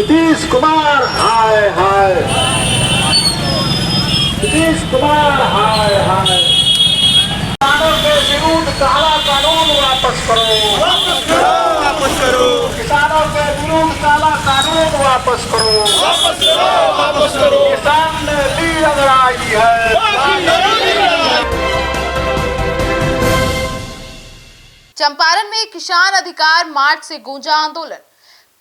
नीतीश कुमार हाय हाय, नीतीश कुमार हाय हाय। किसानों के विरुद्ध काला कानून वापस करो, वापस करो, वापस करो, किसानों के विरुद्ध काला कानून वापस करो, वापस करो, वापस करो। किसान ने ली अंगड़ाई है। चंपारण में किसान अधिकार मार्च से गूंजा आंदोलन,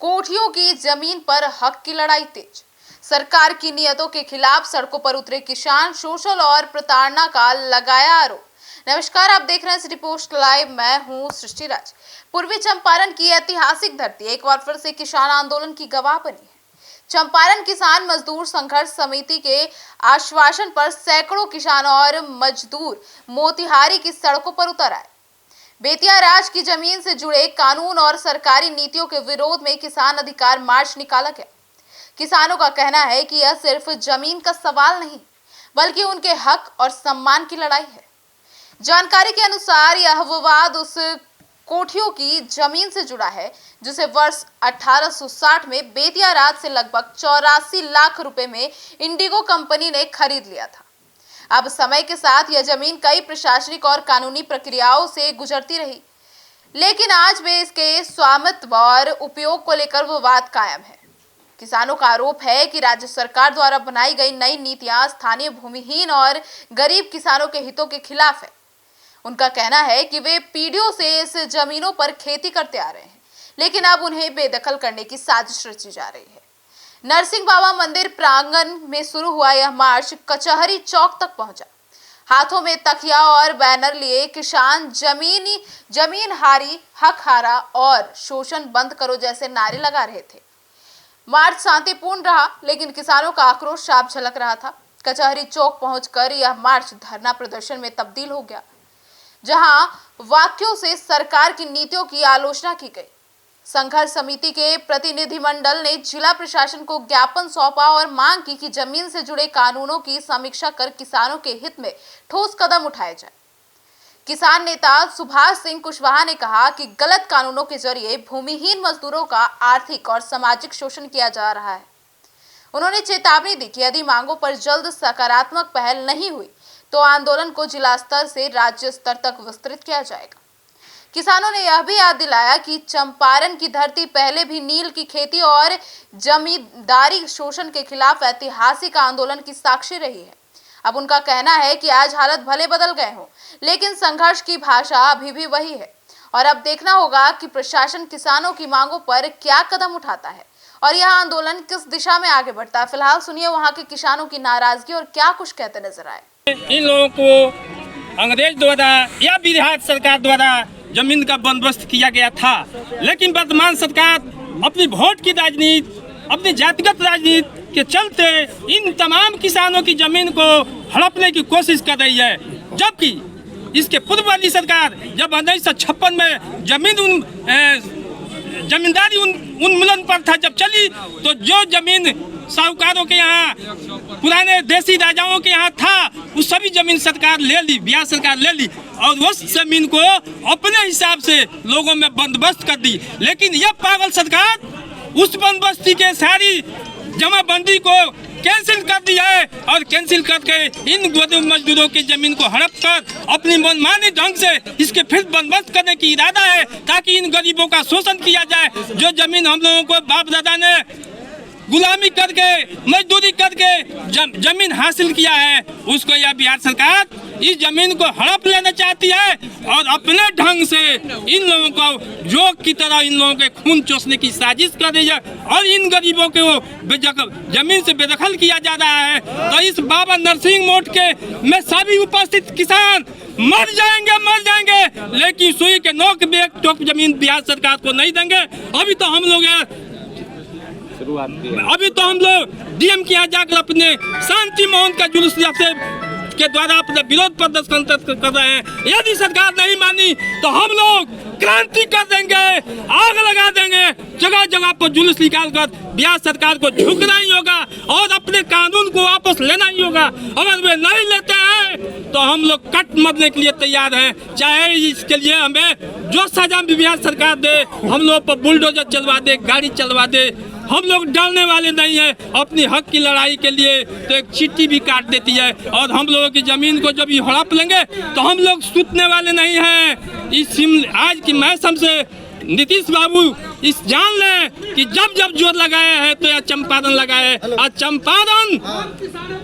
कोठियों की जमीन पर हक की लड़ाई तेज। सरकार की नियतों के खिलाफ सड़कों पर उतरे किसान, शोषण और प्रताड़ना का लगाया आरोप। नमस्कार, आप देख रहे हैं सिटी पोस्ट लाइव, मैं हूं सृष्टि राज। पूर्वी चंपारण की ऐतिहासिक धरती एक बार फिर से किसान आंदोलन की गवाह बनी है। चंपारण किसान मजदूर संघर्ष समिति के आश्वासन पर सैकड़ों किसान और मजदूर मोतिहारी की सड़कों पर उतर आए। बेतिया राज की जमीन से जुड़े कानून और सरकारी नीतियों के विरोध में किसान अधिकार मार्च निकाला गया। किसानों का कहना है कि यह सिर्फ जमीन का सवाल नहीं, बल्कि उनके हक और सम्मान की लड़ाई है। जानकारी के अनुसार यह विवाद उस कोठियों की जमीन से जुड़ा है जिसे वर्ष 1860 में बेतिया राज से लगभग 84 लाख रुपए में इंडिगो कंपनी ने खरीद लिया था। अब समय के साथ यह जमीन कई प्रशासनिक और कानूनी प्रक्रियाओं से गुजरती रही, लेकिन आज भी इसके स्वामित्व और उपयोग को लेकर विवाद कायम है। किसानों का आरोप है कि राज्य सरकार द्वारा बनाई गई नई नीतियां स्थानीय भूमिहीन और गरीब किसानों के हितों के खिलाफ है। उनका कहना है कि वे पीढ़ियों से इस जमीनों पर खेती करते आ रहे हैं, लेकिन अब उन्हें बेदखल करने की साजिश रची जा रही है। नरसिंह बाबा मंदिर प्रांगण में शुरू हुआ यह मार्च कचहरी चौक तक पहुंचा। हाथों में तकिया और बैनर लिए किसान जमीन हारी, हक हारा और शोषण बंद करो जैसे नारे लगा रहे थे। मार्च शांतिपूर्ण रहा, लेकिन किसानों का आक्रोश साफ झलक रहा था। कचहरी चौक पहुंचकर यह मार्च धरना प्रदर्शन में तब्दील हो गया, जहां वाक्यों से सरकार की नीतियों की आलोचना की गई। संघर्ष समिति के प्रतिनिधिमंडल ने जिला प्रशासन को ज्ञापन सौंपा और मांग की कि जमीन से जुड़े कानूनों की समीक्षा कर किसानों के हित में ठोस कदम उठाए जाए। किसान नेता सुभाष सिंह कुशवाहा ने कहा कि गलत कानूनों के जरिए भूमिहीन मजदूरों का आर्थिक और सामाजिक शोषण किया जा रहा है। उन्होंने चेतावनी दी कि यदि मांगों पर जल्द सकारात्मक पहल नहीं हुई तो आंदोलन को जिला स्तर से राज्य स्तर तक विस्तृत किया जाएगा। किसानों ने यह भी याद दिलाया कि चंपारण की धरती पहले भी नील की खेती और जमींदारी शोषण के खिलाफ ऐतिहासिक आंदोलन की साक्षी रही है। अब उनका कहना है कि आज हालत भले बदल गए हों, लेकिन संघर्ष की भाषा अभी भी वही है और अब देखना होगा कि प्रशासन किसानों की मांगों पर क्या कदम उठाता है और यह आंदोलन किस दिशा में आगे बढ़ता है। फिलहाल सुनिए वहां के किसानों की नाराजगी और क्या कुछ कहते नजर आए। इन लोगों को अंग्रेज द्वारा या बिहार सरकार द्वारा जमीन का बंदोबस्त किया गया था, लेकिन वर्तमान सरकार अपनी वोट की राजनीति, अपनी जातिगत राजनीति के चलते इन तमाम किसानों की जमीन को हड़पने की कोशिश कर रही है। जबकि इसके पूर्व वाली सरकार जब 1956 में जमींदारी उन्मूलन पर था जब चली, तो जो जमीन साहूकारों के यहाँ, पुराने देसी राजाओं के यहाँ था, उस सभी जमीन सरकार ले ली, बिहार सरकार ले ली और उस जमीन को अपने हिसाब से लोगों में बंदोबस्त कर दी। लेकिन यह पागल सरकार उस बंदोबस्ती के सारी जमाबंदी को कैंसिल कर दिया है और कैंसिल करके इन गरीब मजदूरों की जमीन को हड़प कर अपनी मनमानी ढंग से इसके फिर बंदोबस्त करने की इरादा है, ताकि इन गरीबों का शोषण किया जाए। जो जमीन हम लोगों को बाप दादा ने गुलामी करके, मजदूरी करके जमीन हासिल किया है, उसको यह बिहार सरकार इस जमीन को हड़प लेना चाहती है और अपने ढंग से इन लोगों को जोक की तरह इन लोगों के खून चूसने की साजिश कर रही है और इन गरीबों को जमीन से बेदखल किया जा रहा है। तो इस बाबा नरसिंह मोड़ के में सभी उपस्थित किसान मर जाएंगे, लेकिन सुई के नोक पे एक टोक जमीन बिहार सरकार को नहीं देंगे। अभी तो हम लोग डीएम के यहाँ जाकर अपने शांति मोहन का जुलूस के द्वारा अपने विरोध प्रदर्शन कर रहे हैं। यदि सरकार नहीं मानी तो हम लोग क्रांति कर देंगे, आग लगा देंगे, जगह जगह पर जुलूस निकाल कर बिहार सरकार को झुकना ही होगा और अपने कानून को वापस लेना ही होगा। अगर वे नहीं लेते हैं तो हम लोग कट मरने के लिए तैयार हैं, चाहे इसके लिए हमें जो सजा बिहार सरकार दे, हम लोग पर बुलडोजर चलवा दे, गाड़ी चलवा दे, हम लोग डरने वाले नहीं है। अपनी हक की लड़ाई के लिए तो एक चिट्ठी भी काट देती है, और हम लोगों की जमीन को जब ये हड़प लेंगे तो हम लोग सूतने वाले नहीं हैं। इस आज की मैसम से नीतीश बाबू इस जान लें कि जब जब जोर लगाया है तो यह चंपारण लगाए, और चंपारण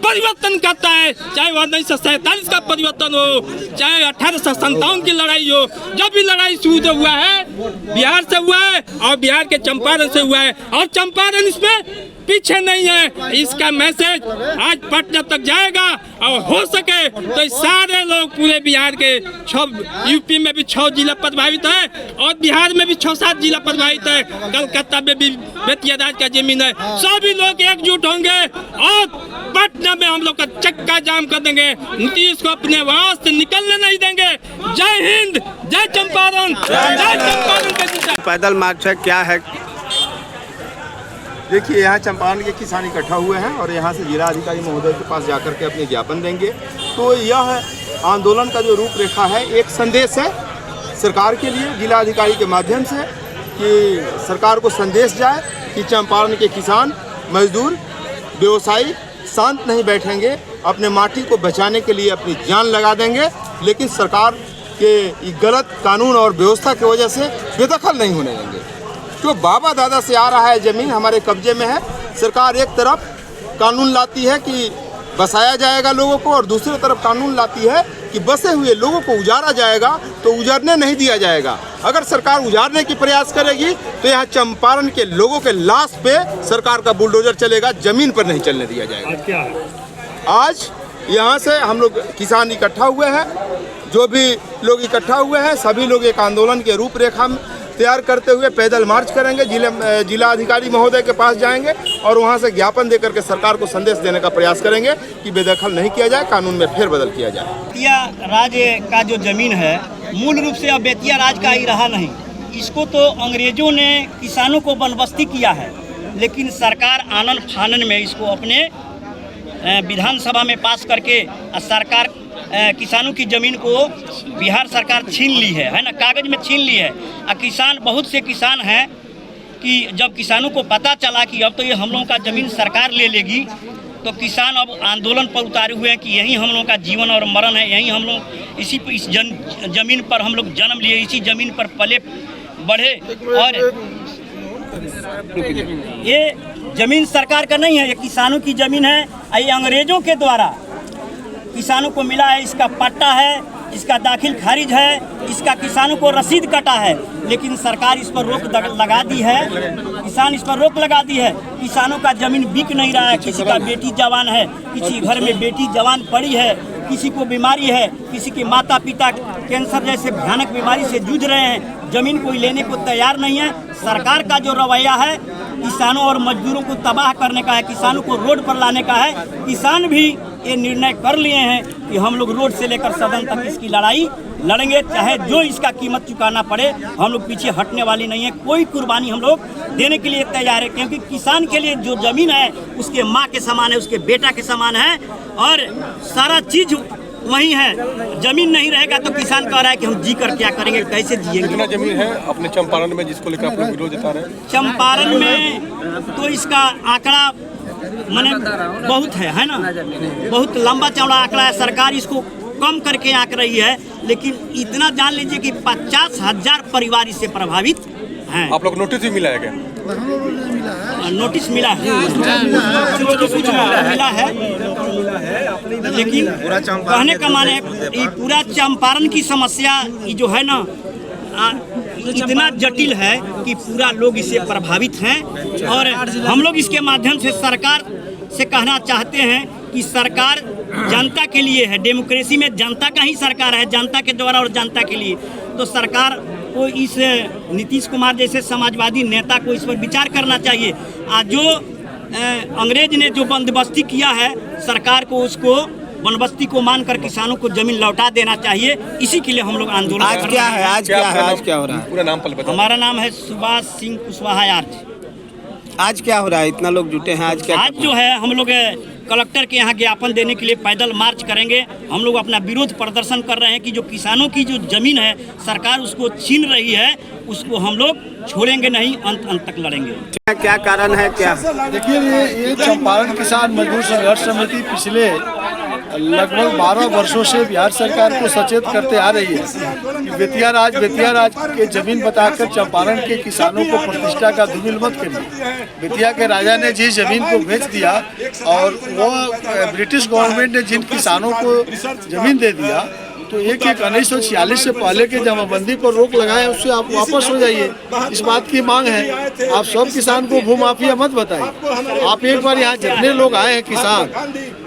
परिवर्तन करता है, चाहे वह 1947 का परिवर्तन हो, चाहे 1857 की लड़ाई हो। जब भी लड़ाई शुरू हुआ है बिहार से हुआ है, और बिहार के चंपारण से हुआ है, और चंपारण इसमें पीछे नहीं है। इसका मैसेज आज पटना तक जाएगा, और हो सके तो सारे लोग पूरे बिहार के 6 यूपी में भी 6 जिला प्रभावित है, और बिहार में भी 6-7 जिला प्रभावित है, कलकत्ता में भी बेतिया राज का जमीन है। सभी लोग एकजुट होंगे और पटना में हम लोग का चक्का जाम कर देंगे। नीतीश को अपने वहां से निकलने नहीं देंगे। जय हिंद, जय चंपारण, जय चंपारण। पैदल मार्च है, क्या है? देखिए, यहाँ चंपारण के किसान इकट्ठा हुए हैं और यहाँ से जिला अधिकारी महोदय के पास जाकर के अपने ज्ञापन देंगे। तो यह आंदोलन का जो रूपरेखा है, एक संदेश है सरकार के लिए जिला अधिकारी के माध्यम से, कि सरकार को संदेश जाए कि चंपारण के किसान, मजदूर, व्यवसायी शांत नहीं बैठेंगे, अपने माटी को बचाने के लिए अपनी जान लगा देंगे, लेकिन सरकार के गलत कानून और व्यवस्था की वजह से बेदखल नहीं होने देंगे। जो बाबा दादा से आ रहा है ज़मीन हमारे कब्जे में है, सरकार एक तरफ कानून लाती है कि बसाया जाएगा लोगों को, और दूसरी तरफ कानून लाती है कि बसे हुए लोगों को उजाड़ा जाएगा, तो उजाड़ने नहीं दिया जाएगा। अगर सरकार उजाड़ने की प्रयास करेगी तो यहाँ चंपारण के लोगों के लाश पे सरकार का बुलडोजर चलेगा, ज़मीन पर नहीं चलने दिया जाएगा। आज यहाँ से हम लोग किसान इकट्ठा हुए हैं, जो भी लोग इकट्ठा हुए हैं सभी लोग एक आंदोलन के रूपरेखा तैयार करते हुए पैदल मार्च करेंगे, जिला अधिकारी महोदय के पास जाएंगे और वहां से ज्ञापन देकर के सरकार को संदेश देने का प्रयास करेंगे कि बेदखल नहीं किया जाए, कानून में फेरबदल किया जाए। बेतिया राज का जो जमीन है मूल रूप से अब बेतिया राज का ही रहा नहीं। इसको तो अंग्रेजों ने किसानों को बंदोबस्ती किया है, लेकिन सरकार आनन फानन में इसको अपने विधानसभा में पास करके सरकार किसानों की ज़मीन को बिहार सरकार छीन ली है ना, कागज़ में छीन ली है। और किसान, बहुत से किसान हैं कि जब किसानों को पता चला कि अब तो ये हम लोगों का ज़मीन सरकार ले लेगी, तो किसान अब आंदोलन पर उतारे हुए हैं कि यही हम लोगों का जीवन और मरण है, यही हम लोग इस ज़मीन पर हम लोग जन्म लिए, इसी ज़मीन पर पले बढ़े। और ये ज़मीन सरकार का नहीं है, ये किसानों की ज़मीन है। ये अंग्रेज़ों के द्वारा किसानों को मिला है, इसका पट्टा है, इसका दाखिल खारिज है, इसका किसानों को रसीद कटा है, लेकिन सरकार इस पर रोक लगा दी है। किसान इस पर रोक लगा दी है। किसानों का ज़मीन बिक नहीं रहा है। किसी का बेटी जवान है, किसी घर में बेटी जवान पड़ी है, किसी को बीमारी है, किसी के माता पिता कैंसर जैसे भयानक बीमारी से जूझ रहे हैं, ज़मीन कोई लेने को तैयार नहीं है। सरकार का जो रवैया है किसानों और मजदूरों को तबाह करने का है, किसानों को रोड पर लाने का है। किसान भी ये निर्णय कर लिए हैं कि हम लोग रोड से लेकर सदन तक इसकी लड़ाई लड़ेंगे, चाहे जो इसका कीमत चुकाना पड़े। हम लोग पीछे हटने वाली नहीं है, कोई कुर्बानी हम लोग देने के लिए तैयार है, क्योंकि किसान के लिए जो ज़मीन है उसके माँ के समान है, उसके बेटा के समान है, और सारा चीज़ वही है। जमीन नहीं रहेगा तो किसान कह रहा है कि हम जी कर क्या करेंगे, कैसे जिएंगे। कितना जमीन है अपने चंपारण में जिसको लेकर आप लोग विरोध जता रहे हैं? चंपारण में तो इसका आंकड़ा माने बहुत है ना, बहुत लंबा चौड़ा आंकड़ा है। सरकार इसको कम करके आंक रही है, लेकिन इतना जान लीजिए कि 50,000 परिवार इससे प्रभावित हैं। आप लोग नोटिस भी मिला है क्या? नोटिस मिला है, कुछ मिला है, लेकिन कहने का माने ये पूरा चंपारण की समस्या ये जो है ना इतना जटिल है कि पूरा लोग इससे प्रभावित हैं। और हम लोग इसके माध्यम से सरकार से कहना चाहते हैं कि सरकार जनता के लिए है, डेमोक्रेसी में जनता का ही सरकार है, जनता के द्वारा और जनता के लिए। तो सरकार को इस नीतीश कुमार जैसे समाजवादी नेता को इस पर विचार करना चाहिए। आज जो अंग्रेज ने जो बंदोबस्ती किया है, सरकार को उसको बंदोबस्ती को मानकर किसानों को जमीन लौटा देना चाहिए। इसी के लिए हम लोग आंदोलन आज क्या है, आज क्या हो रहा है? पूरा नाम पल बताओ। हमारा नाम है सुभाष सिंह कुशवाहा। आज क्या हो रहा है? इतना लोग जुटे हैं, आज क्या? आज जो है हम लोग कलेक्टर के यहाँ ज्ञापन देने के लिए पैदल मार्च करेंगे। हम लोग अपना विरोध प्रदर्शन कर रहे हैं कि जो किसानों की जो ज़मीन है सरकार उसको छीन रही है, उसको हम लोग छोड़ेंगे नहीं, अंत तक लड़ेंगे। क्या कारण है क्या? देखिए ये चंपारण किसान मजदूर संघर्ष समिति पिछले लगभग 12 वर्षों से बिहार सरकार को सचेत करते आ रही है कि बेतिया राज के जमीन बताकर चंपारण के किसानों को प्रतिष्ठा का धूमिल मत करिए। बेतिया के राजा ने जिस जमीन को बेच दिया और वो ब्रिटिश गवर्नमेंट ने जिन किसानों को जमीन दे दिया, तो एक 1946 से पहले के जमाबंदी पर रोक लगाए, उससे आप वापस हो जाइए। इस बात की मांग है। आप सब किसान को भूमाफिया मत बताइए। आप एक बार यहाँ जितने लोग आए हैं किसान,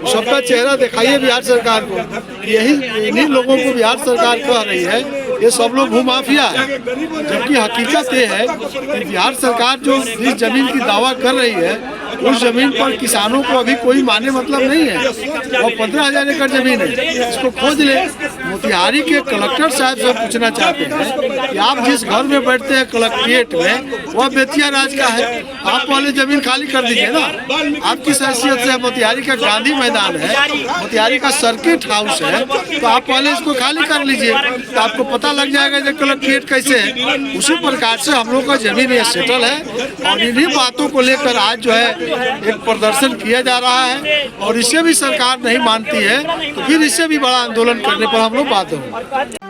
सबका चेहरा दिखाइए बिहार सरकार को। इन्हीं लोगों को बिहार सरकार कह रही है ये सब लोग भूमाफिया है, जबकि हकीकत ये है कि बिहार सरकार जो जिस जमीन की दावा कर रही है उस जमीन पर किसानों को अभी कोई माने मतलब नहीं है। और 15,000 एकड़ जमीन है, इसको खोज ले। मोतिहारी के कलेक्टर साहब से पूछना चाहते हैं कि आप जिस घर में बैठते हैं कलेक्ट्रेट में, वह बेतिया राज का है, आप पहले जमीन खाली कर दीजिए ना। आपकी हैसियत से मोतिहारी का गांधी मैदान है, मोतिहारी का सर्किट हाउस है, तो आप पहले इसको खाली कर लीजिए, तो आपको पता लग जाएगा कि कलेक्ट्रेट कैसे है। उसी प्रकार से हम लोग का जमीन ये सेटल है और इन्हीं बातों को लेकर आज जो है एक प्रदर्शन किया जा रहा है। और इसे भी सरकार नहीं मानती है तो फिर इससे भी बड़ा आंदोलन करने पर हम लोग बाध्य होंगे।